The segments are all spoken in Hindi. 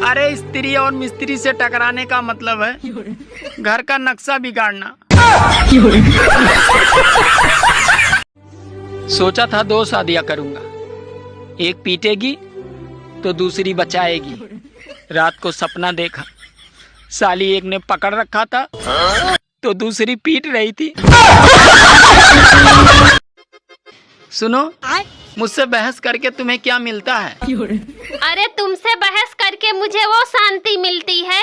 अरे स्त्री और मिस्त्री से टकराने का मतलब है घर का नक्शा बिगाड़ना। सोचा था 2 शादियां करूंगा, एक पीटेगी तो दूसरी बचाएगी। रात को सपना देखा, साली एक ने पकड़ रखा था तो दूसरी पीट रही थी। सुनो, मुझसे बहस करके तुम्हें क्या मिलता है? अरे तुमसे बहस करके मुझे वो शांति मिलती है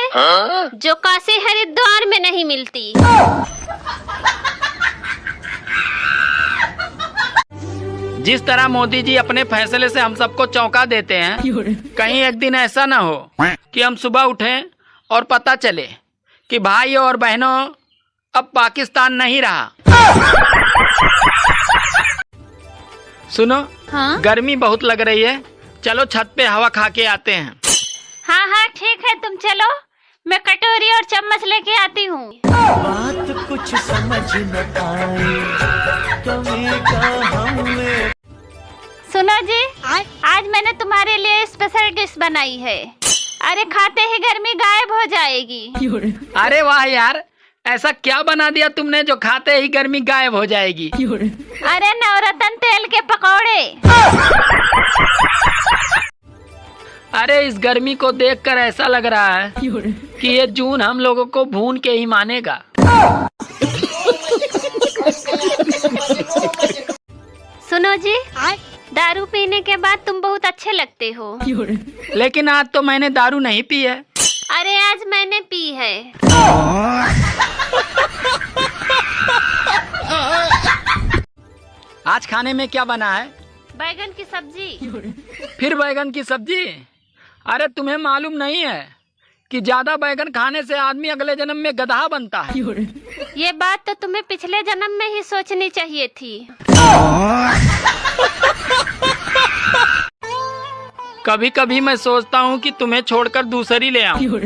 जो काशी हरिद्वार में नहीं मिलती। जिस तरह मोदी जी अपने फैसले से हम सबको चौंका देते हैं, कहीं एक दिन ऐसा ना हो कि हम सुबह उठें और पता चले कि भाई और बहनों अब पाकिस्तान नहीं रहा। सुनो, हाँ? गर्मी बहुत लग रही है, चलो छत पे हवा खा के आते हैं। हाँ हाँ ठीक है, तुम चलो, मैं कटोरी और चम्मच लेके आती हूँ। बात कुछ समझ न आई, कमी का हमने। सुनो जी, आज मैंने तुम्हारे लिए स्पेशल डिश बनाई है। अरे खाते ही गर्मी गायब हो जाएगी। अरे वाह यार, ऐसा क्या बना दिया तुमने जो खाते ही गर्मी गायब हो जाएगी? अरे नवरत्न तेल के पकौड़े। अरे इस गर्मी को देखकर ऐसा लग रहा है कि ये जून हम लोगों को भून के ही मानेगा। सुनो जी, दारू पीने के बाद तुम बहुत अच्छे लगते हो। लेकिन आज तो मैंने दारू नहीं पी है। अरे आज मैंने पी है। आज खाने में क्या बना है? बैगन की सब्जी। फिर बैगन की सब्जी? अरे तुम्हें मालूम नहीं है कि ज्यादा बैगन खाने से आदमी अगले जन्म में गधा बनता है। ये बात तो तुम्हें पिछले जन्म में ही सोचनी चाहिए थी। कभी कभी मैं सोचता हूँ कि तुम्हें छोड़कर दूसरी ले आऊं।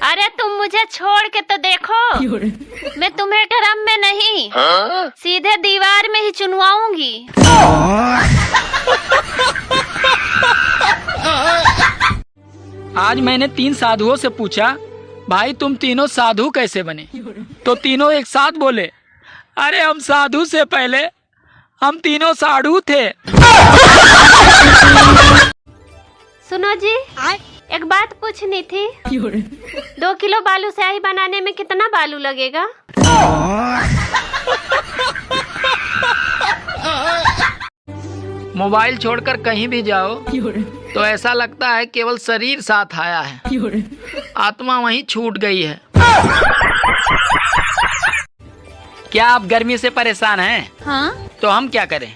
अरे तुम मुझे छोड़ के तो देखो, मैं तुम्हें ड्रम में नहीं सीधे दीवार में ही चुनवाऊंगी। आज मैंने 3 साधुओं से पूछा, भाई तुम तीनों साधु कैसे बने? तो तीनों एक साथ बोले, अरे हम साधु से पहले हम तीनों साधु थे। सुनो जी, एक बात पूछनी थी। 2 किलो बालू स्याही बनाने में कितना बालू लगेगा? मोबाइल छोड़कर कहीं भी जाओ तो ऐसा लगता है केवल शरीर साथ आया है, आत्मा वहीं छूट गई है। क्या आप गर्मी से परेशान हैं? हाँ? तो हम क्या करें?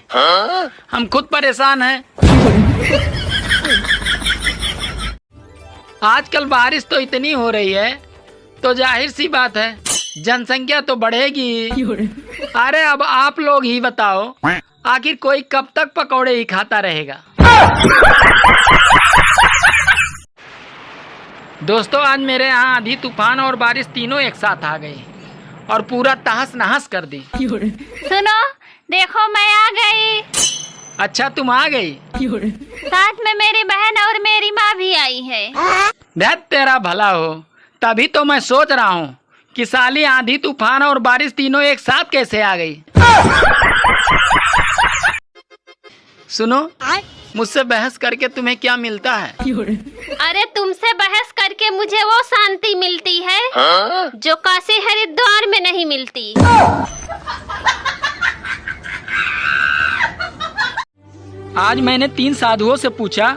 हम खुद परेशान हैं। आजकल बारिश तो इतनी हो रही है तो जाहिर सी बात है जनसंख्या तो बढ़ेगी। अरे अब आप लोग ही बताओ, आखिर कोई कब तक पकौड़े ही खाता रहेगा? दोस्तों, आज मेरे यहाँ आंधी तूफान और बारिश तीनों एक साथ आ गई और पूरा तहस नहस कर दी। सुनो, देखो मैं आ गई। अच्छा तुम आ गई? साथ में मेरी बहन और मेरी माँ भी आई है। धत तेरा भला हो, तभी तो मैं सोच रहा हूँ कि साली आंधी तूफान और बारिश तीनों एक साथ कैसे आ गई। सुनो, मुझसे बहस करके तुम्हें क्या मिलता है? अरे तुमसे बहस करके मुझे वो शांति मिलती है जो काशी हरिद्वार में नहीं मिलती। आज मैंने 3 साधुओं से पूछा,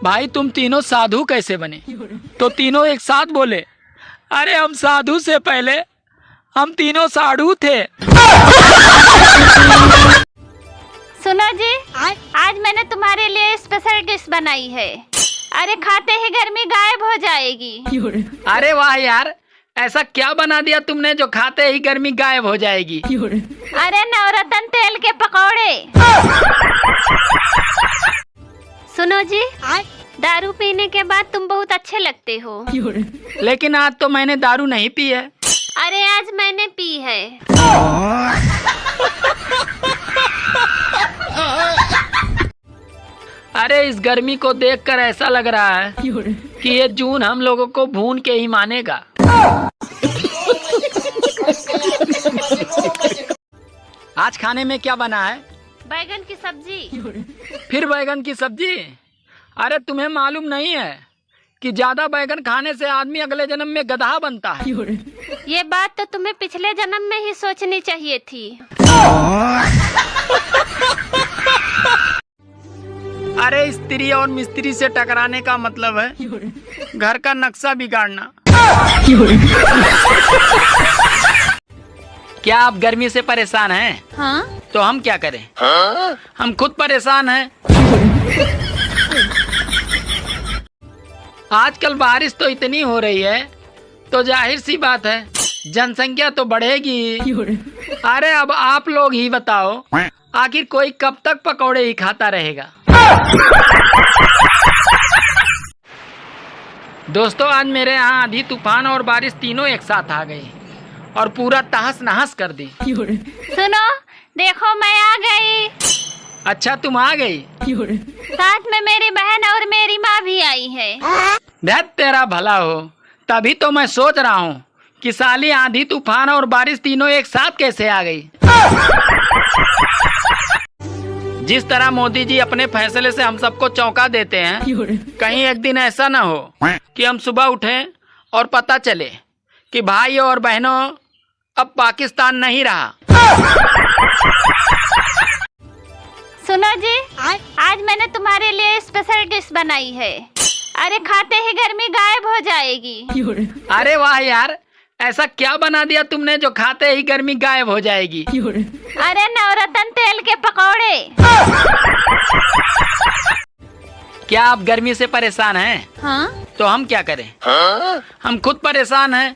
भाई तुम तीनों साधु कैसे बने? तो तीनों एक साथ बोले, अरे हम साधु से पहले हम तीनों साधु थे। सुनो जी, आज मैंने तुम्हारे लिए स्पेशल डिश बनाई है। अरे खाते ही गर्मी गायब हो जाएगी। अरे वाह यार, ऐसा क्या बना दिया तुमने जो खाते ही गर्मी गायब हो जाएगी? अरे नवरत्न तेल के पकौड़े। सुनो जी, दारू पीने के बाद तुम बहुत अच्छे लगते हो। लेकिन आज तो मैंने दारू नहीं पी है। अरे आज मैंने पी है। अरे इस गर्मी को देखकर ऐसा लग रहा है कि ये जून हम लोगों को भून के ही मानेगा। आज खाने में क्या बना है? बैगन की सब्जी। फिर बैगन की सब्जी? अरे तुम्हें मालूम नहीं है कि ज्यादा बैगन खाने से आदमी अगले जन्म में गधा बनता है। ये बात तो तुम्हें पिछले जन्म में ही सोचनी चाहिए थी। अरे स्त्री और मिस्त्री से टकराने का मतलब है घर का नक्शा बिगाड़ना। क्या आप गर्मी से परेशान हैं? हाँ? तो हम क्या करें? हम खुद परेशान हैं। आजकल बारिश तो इतनी हो रही है तो जाहिर सी बात है जनसंख्या तो बढ़ेगी। अरे अब आप लोग ही बताओ, आखिर कोई कब तक पकौड़े ही खाता रहेगा? दोस्तों, आज मेरे यहाँ आंधी तूफान और बारिश तीनों एक साथ आ गई और पूरा तहस नहस कर दी। सुनो, देखो मैं आ गई। अच्छा, तुम आ गई? साथ में मेरी बहन और मेरी माँ भी आई है। धत तेरा भला हो, तभी तो मैं सोच रहा हूँ कि साली आंधी तूफान और बारिश तीनों एक साथ कैसे आ गई। जिस तरह मोदी जी अपने फैसले से हम सबको चौंका देते हैं, कहीं एक दिन ऐसा न हो कि हम सुबह उठें और पता चले कि भाई और बहनों अब पाकिस्तान नहीं रहा। सुनो जी, आज मैंने तुम्हारे लिए स्पेशल डिश बनाई है। अरे खाते ही गर्मी गायब हो जाएगी। अरे वाह यार, ऐसा क्या बना दिया तुमने जो खाते ही गर्मी गायब हो जाएगी? अरे नवरत्न तेल के पकौड़े। क्या आप गर्मी से परेशान हैं? हाँ? तो हम क्या करें? हम खुद परेशान हैं।